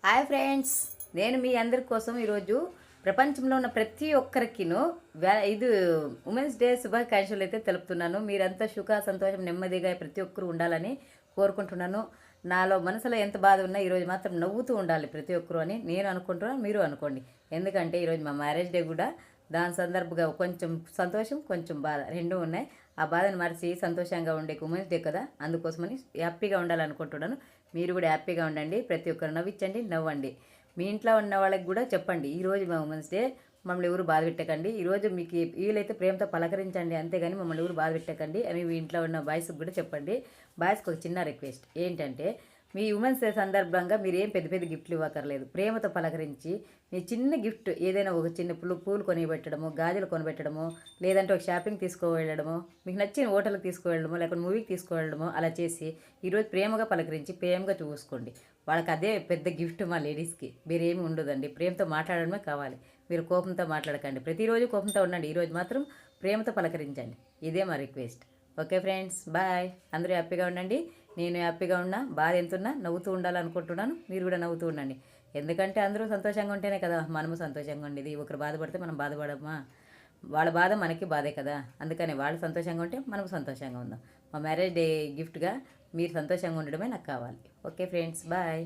Hi friends, నేను మీ అందరి కోసం ఈరోజు ప్రపంచంలో ఉన్న ప్రతి ఒక్కరికిను ఇది ఉమెన్స్ డే శుభాకాంక్షలు అయితే తెలుపుతున్నాను. మీరంతా సుఖ సంతోషం నెమ్మదిగా ప్రతి ఒక్కరు ఉండాలని కోరుకుంటున్నాను. నాలో మనసులో ఎంత బాధ ఉన్నా ఈరోజు మాత్రం నవ్వుతూ ఉండాలి ప్రతి ఒక్కరు అని నేను అనుకుంటున్నాను, మీరు అనుకోండి. ఎందుకంటే ఈరోజు మా మ్యారేజ్ డే కూడా, దాని సందర్భంగా కొంచెం సంతోషం కొంచెం బాధ రెండూ ఉన్నాయి. ఆ బాధను మరిచి సంతోషంగా ఉండే ఉమెన్స్ డే కదా, అందుకోసమని హ్యాపీగా ఉండాలనుకుంటున్నాను. మీరు కూడా హ్యాపీగా ఉండండి, ప్రతి ఒక్కరు నవ్వించండి, నవ్వండి. మీ ఇంట్లో ఉన్న వాళ్ళకి కూడా చెప్పండి, ఈరోజు మా ఉమెన్స్ డే, మమ్మల్ని ఎవరు బాధ పెట్టకండి, ఈరోజు మీకు వీలైతే ప్రేమతో పలకరించండి, అంతేగాని మమ్మల్ని ఎవరు బాధ పెట్టకండి అని మీ ఇంట్లో ఉన్న బాయ్స్కి కూడా చెప్పండి. బాయ్స్కి ఒక చిన్న రిక్వెస్ట్ ఏంటంటే, మీ ఉమెన్స్ డే సందర్భంగా మీరు ఏం పెద్ద పెద్ద గిఫ్ట్లు ఇవ్వకర్లేదు, ప్రేమతో పలకరించి మీ చిన్న గిఫ్ట్ ఏదైనా ఒక చిన్న పూలు కొని పెట్టడము, గాజులు కొనిపెట్టడము, లేదంటే ఒక షాపింగ్ తీసుకువెళ్ళడము, మీకు నచ్చిన హోటల్కి తీసుకువెళ్ళడము, లేకపోతే మూవీకి తీసుకువెళ్ళడము, అలా చేసి ఈరోజు ప్రేమగా పలకరించి ప్రేమగా చూసుకోండి. వాళ్ళకి అదే పెద్ద గిఫ్ట్. మా లేడీస్కి వేరేమీ ఉండదండి, ప్రేమతో మాట్లాడడమే కావాలి. మీరు కోపంతో మాట్లాడకండి, ప్రతిరోజు కోపంతో ఉండండి, ఈరోజు మాత్రం ప్రేమతో పలకరించండి. ఇదే మా రిక్వెస్ట్. Okay friends, bye. అందరూ హ్యాపీగా ఉండండి, నేను హ్యాపీగా ఉన్నా. బాధ ఎంతున్నా నవ్వుతూ ఉండాలనుకుంటున్నాను, మీరు కూడా నవ్వుతూ ఉండండి. ఎందుకంటే అందరూ సంతోషంగా ఉంటేనే కదా మనము సంతోషంగా ఉండేది. ఒకరు బాధపడితే మనం బాధపడమా? వాళ్ళ బాధ మనకి బాధే కదా, అందుకని వాళ్ళు సంతోషంగా ఉంటే మనం సంతోషంగా ఉందాం. మా మ్యారేజ్ డే గిఫ్ట్గా మీరు సంతోషంగా ఉండడమే నాకు కావాలి. Okay friends, bye.